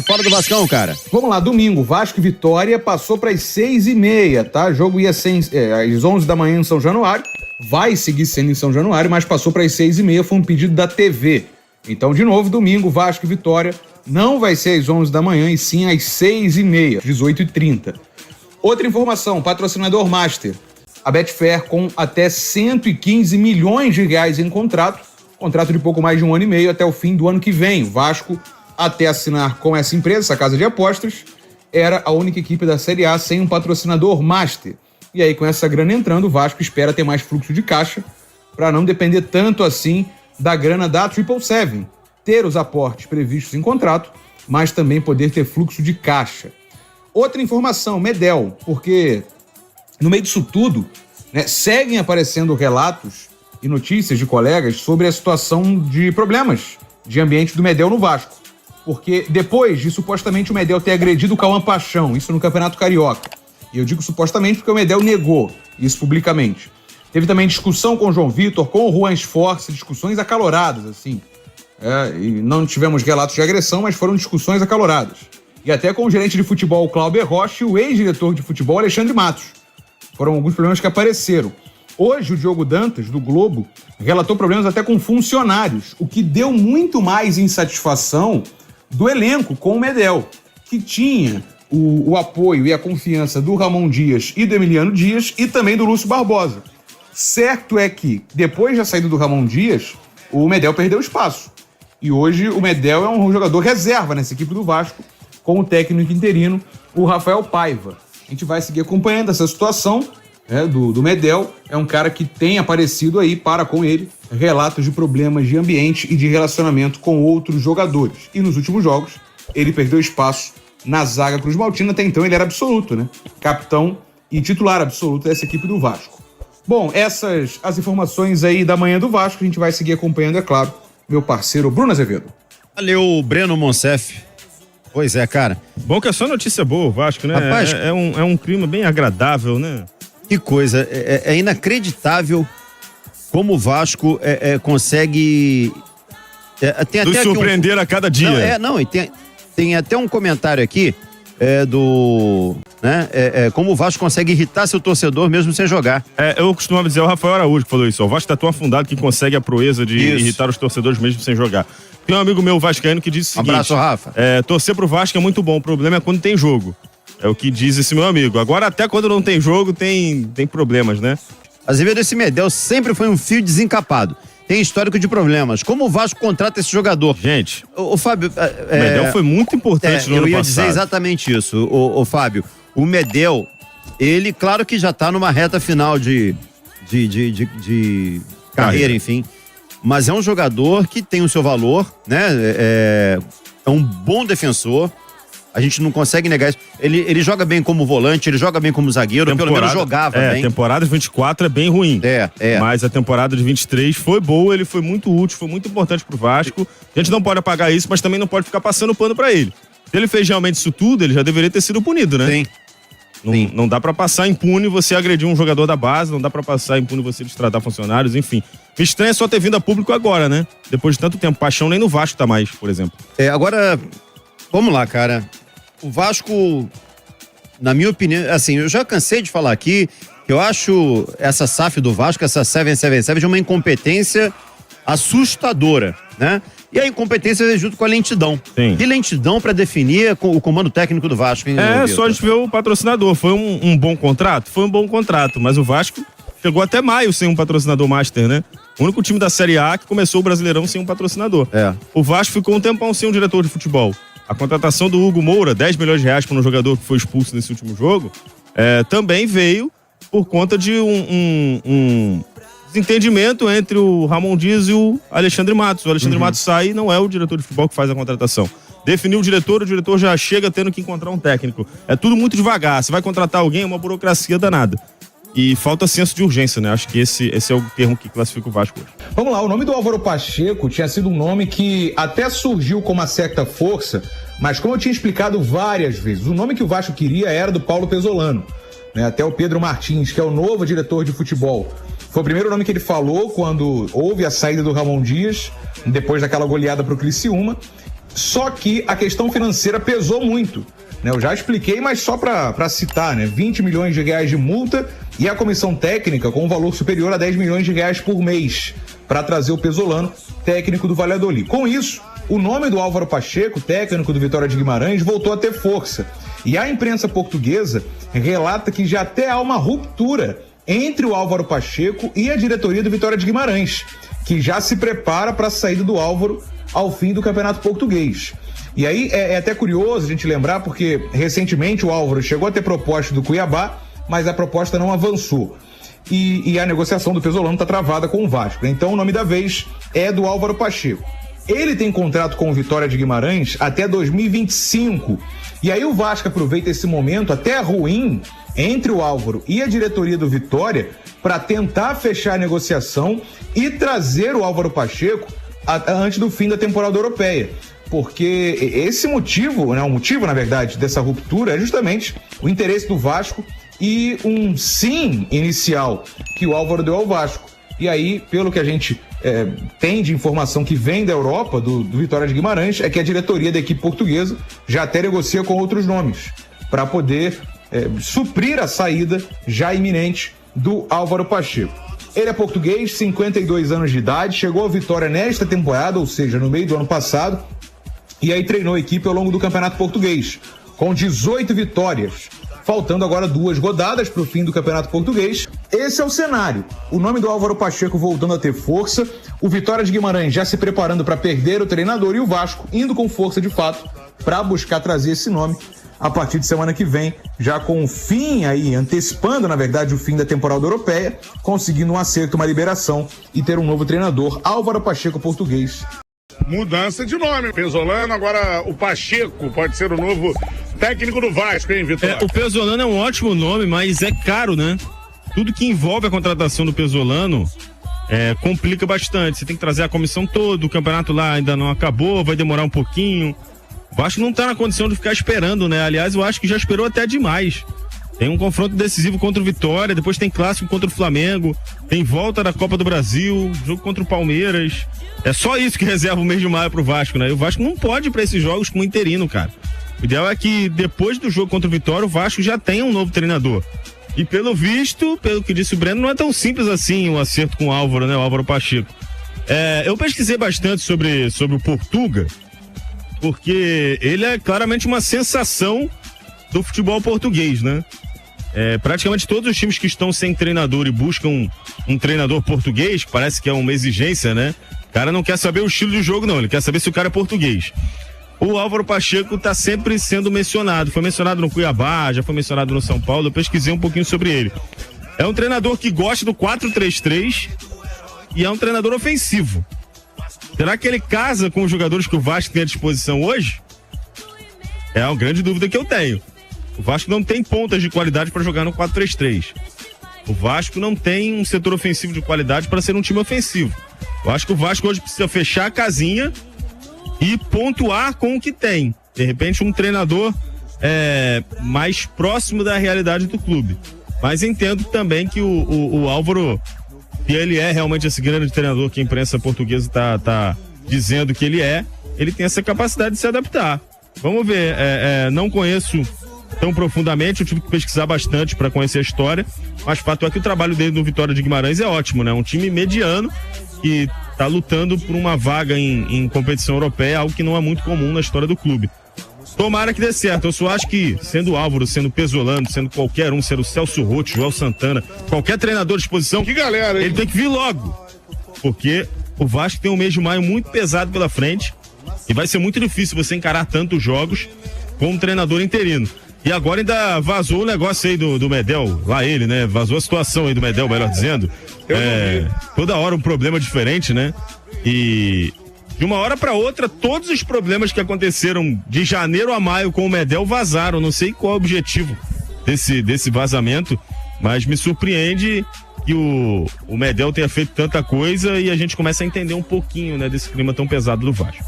Fala do Vascão, cara. Vamos lá, domingo, Vasco e Vitória passou para as 6h30, tá? O jogo ia ser às 11 da manhã em São Januário, vai seguir sendo em São Januário, mas passou para as 6h30, foi um pedido da TV. Então, de novo, domingo, Vasco e Vitória não vai ser às 11 da manhã, e sim às 6h30, 18h30. Outra informação, patrocinador Master. A Betfair com até 115 milhões de reais em contrato de pouco mais de 1 ano e meio até o fim do ano que vem. O Vasco, até assinar com essa empresa, essa casa de apostas, era a única equipe da Série A sem um patrocinador Master. E aí, com essa grana entrando, o Vasco espera ter mais fluxo de caixa para não depender tanto assim da grana da 777, ter os aportes previstos em contrato, mas também poder ter fluxo de caixa. Outra informação, Medel, porque no meio disso tudo, né, seguem aparecendo relatos e notícias de colegas sobre a situação de problemas de ambiente do Medel no Vasco. Porque depois de supostamente o Medel ter agredido o Cauã Paixão, isso no Campeonato Carioca, e eu digo supostamente porque o Medel negou isso publicamente. Teve também discussão com o João Vitor, com o Juan Sforza, discussões acaloradas, assim. E não tivemos relatos de agressão, mas foram discussões acaloradas. E até com o gerente de futebol Cláudio Rocha e o ex-diretor de futebol Alexandre Matos. Foram alguns problemas que apareceram. Hoje, o Diogo Dantas, do Globo, relatou problemas até com funcionários, o que deu muito mais insatisfação do elenco com o Medel, que tinha o apoio e a confiança do Ramon Dias e do Emiliano Dias e também do Lúcio Barbosa. Certo é que, depois da saída do Ramon Dias, o Medel perdeu espaço. E hoje o Medel é um jogador reserva nessa equipe do Vasco, com o técnico interino, o Rafael Paiva. A gente vai seguir acompanhando essa situação do Medel. É um cara que tem aparecido aí, para com ele, relatos de problemas de ambiente e de relacionamento com outros jogadores. E nos últimos jogos, ele perdeu espaço na zaga Cruz Maltina. Até então ele era absoluto, né? Capitão e titular absoluto dessa equipe do Vasco. Bom, essas as informações aí da manhã do Vasco. A gente vai seguir acompanhando, é claro, meu parceiro Bruno Azevedo. Valeu, Breno Monsef. Pois é, cara. Bom que é só notícia boa, Vasco, né? Rapaz, é um clima bem agradável, né? Que coisa, é inacreditável como o Vasco consegue... tem nos até surpreender a cada dia. E tem até um comentário aqui como o Vasco consegue irritar seu torcedor mesmo sem jogar. Eu costumava dizer, o Rafael Araújo que falou isso, o Vasco tá tão afundado que consegue a proeza de irritar os torcedores mesmo sem jogar. Tem um amigo meu vascaíno que disse o seguinte... Abraço, Rafa. Torcer pro Vasco é muito bom, o problema é quando tem jogo. É o que diz esse meu amigo. Agora, até quando não tem jogo, tem problemas, né? Azevedo, esse Medel sempre foi um fio desencapado. Tem histórico de problemas. Como o Vasco contrata esse jogador? Gente, o Fábio... o Medel foi muito importante no ano passado. Eu ia dizer exatamente isso, o Fábio. O Medel, ele, claro que já tá numa reta final de carreira, enfim. Mas é um jogador que tem o seu valor, né? É um bom defensor. A gente não consegue negar isso. Ele joga bem como volante, ele joga bem como zagueiro, pelo menos jogava bem. A temporada de 24 é bem ruim. Mas a temporada de 23 foi boa, ele foi muito útil, foi muito importante pro Vasco. A gente não pode apagar isso, mas também não pode ficar passando pano pra ele. Se ele fez realmente isso tudo, ele já deveria ter sido punido, né? Sim. Não dá pra passar impune você agredir um jogador da base, não dá pra passar impune você destratar funcionários, enfim. Me estranha só ter vindo a público agora, né? Depois de tanto tempo. Paixão nem no Vasco tá mais, por exemplo. Agora, vamos lá, cara. O Vasco, na minha opinião, assim, eu já cansei de falar aqui que eu acho essa SAF do Vasco, essa 777, de uma incompetência assustadora, né? E a incompetência junto com a lentidão. Sim. Que lentidão para definir o comando técnico do Vasco, hein? Só a gente ver o patrocinador. Foi um bom contrato? Foi um bom contrato, mas o Vasco chegou até maio sem um patrocinador master, né? O único time da Série A que começou o Brasileirão sem um patrocinador. O Vasco ficou um tempão sem um diretor de futebol. A contratação do Hugo Moura, 10 milhões de reais para um jogador que foi expulso nesse último jogo, também veio por conta de um desentendimento entre o Ramon Dias e o Alexandre Matos. O Alexandre Matos sai e não é o diretor de futebol que faz a contratação. Definiu o diretor já chega tendo que encontrar um técnico. É tudo muito devagar. Você vai contratar alguém, é uma burocracia danada. E falta senso de urgência, né? Acho que esse é o termo que classifica o Vasco hoje. Vamos lá, o nome do Álvaro Pacheco tinha sido um nome que até surgiu com uma certa força, mas como eu tinha explicado várias vezes, o nome que o Vasco queria era do Paulo Pesolano, né? Até o Pedro Martins, que é o novo diretor de futebol, foi o primeiro nome que ele falou quando houve a saída do Ramon Dias, depois daquela goleada pro Criciúma. Só que a questão financeira pesou muito, né? Eu já expliquei, mas só para citar, né? 20 milhões de reais de multa e a comissão técnica com um valor superior a 10 milhões de reais por mês para trazer o Pesolano, técnico do Valladolid. Com isso, o nome do Álvaro Pacheco, técnico do Vitória de Guimarães, voltou a ter força. E a imprensa portuguesa relata que já até há uma ruptura entre o Álvaro Pacheco e a diretoria do Vitória de Guimarães, que já se prepara para a saída do Álvaro ao fim do Campeonato Português. E aí é até curioso a gente lembrar, porque recentemente o Álvaro chegou a ter proposta do Cuiabá, mas a proposta não avançou. E a negociação do Pesolano está travada com o Vasco. Então o nome da vez é do Álvaro Pacheco. Ele tem contrato com o Vitória de Guimarães até 2025. E aí o Vasco aproveita esse momento até ruim entre o Álvaro e a diretoria do Vitória para tentar fechar a negociação e trazer o Álvaro Pacheco antes do fim da temporada europeia. Porque esse motivo, né, o motivo, na verdade, dessa ruptura é justamente o interesse do Vasco e um sim inicial que o Álvaro deu ao Vasco. E aí, pelo que a gente tem de informação que vem da Europa, do Vitória de Guimarães, é que a diretoria da equipe portuguesa já até negocia com outros nomes para poder suprir a saída já iminente do Álvaro Pacheco. Ele é português, 52 anos de idade, chegou ao Vitória nesta temporada, ou seja, no meio do ano passado, e aí treinou a equipe ao longo do Campeonato Português, com 18 vitórias, faltando agora 2 rodadas para o fim do Campeonato Português. Esse é o cenário. O nome do Álvaro Pacheco voltando a ter força, o Vitória de Guimarães já se preparando para perder o treinador e o Vasco indo com força de fato para buscar trazer esse nome a partir de semana que vem, já com o fim aí, antecipando na verdade o fim da temporada europeia, conseguindo um acerto, uma liberação e ter um novo treinador, Álvaro Pacheco, português. Mudança de nome, Pesolano, agora o Pacheco pode ser o novo técnico do Vasco, hein, Vitória? O Pesolano é um ótimo nome, mas é caro, né? Tudo que envolve a contratação do Pesolano complica bastante. Você tem que trazer a comissão toda, o campeonato lá ainda não acabou, vai demorar um pouquinho. O Vasco não tá na condição de ficar esperando, né? Aliás, eu acho que já esperou até demais. Tem um confronto decisivo contra o Vitória, depois tem clássico contra o Flamengo, tem volta da Copa do Brasil, jogo contra o Palmeiras. É só isso que reserva o mês de maio pro Vasco, né? E o Vasco não pode ir pra esses jogos com interino, cara. O ideal é que depois do jogo contra o Vitória, o Vasco já tenha um novo treinador. E pelo visto, pelo que disse o Breno, não é tão simples assim o acerto com o Álvaro, né? O Álvaro Pacheco. Eu pesquisei bastante sobre o Portuga, porque ele é claramente uma sensação do futebol português, né? Praticamente todos os times que estão sem treinador e buscam um treinador português, que parece que é uma exigência, né? O cara não quer saber o estilo de jogo, não. Ele quer saber se o cara é português. O Álvaro Pacheco tá sempre sendo mencionado. Foi mencionado no Cuiabá, já foi mencionado no São Paulo. Eu pesquisei um pouquinho sobre ele. É um treinador que gosta do 4-3-3 e é um treinador ofensivo. Será que ele casa com os jogadores que o Vasco tem à disposição hoje? É uma grande dúvida que eu tenho. O Vasco não tem pontas de qualidade para jogar no 4-3-3. O Vasco não tem um setor ofensivo de qualidade para ser um time ofensivo. Eu acho que o Vasco hoje precisa fechar a casinha e pontuar com o que tem. De repente, um treinador mais próximo da realidade do clube. Mas entendo também que o Álvaro, que ele é realmente esse grande treinador que a imprensa portuguesa tá dizendo que ele tem essa capacidade de se adaptar. Vamos ver, não conheço tão profundamente, eu tive que pesquisar bastante para conhecer a história, mas fato é que o trabalho dele no Vitória de Guimarães é ótimo, né? Um time mediano que tá lutando por uma vaga em competição europeia, algo que não é muito comum na história do clube. Tomara que dê certo. Eu só acho que, sendo o Álvaro, sendo o Pesolano, sendo qualquer um, sendo o Celso Roth, Joel Santana, qualquer treinador à disposição, que galera, hein? Ele tem que vir logo, porque o Vasco tem um mês de maio muito pesado pela frente e vai ser muito difícil você encarar tantos jogos com um treinador interino. E agora ainda vazou o negócio aí do Medel, lá ele, né? Vazou a situação aí do Medel, melhor dizendo. Toda hora um problema diferente, né? E de uma hora para outra, todos os problemas que aconteceram de janeiro a maio com o Medel vazaram. Não sei qual é o objetivo desse vazamento, mas me surpreende que o Medel tenha feito tanta coisa e a gente começa a entender um pouquinho, né, desse clima tão pesado do Vasco.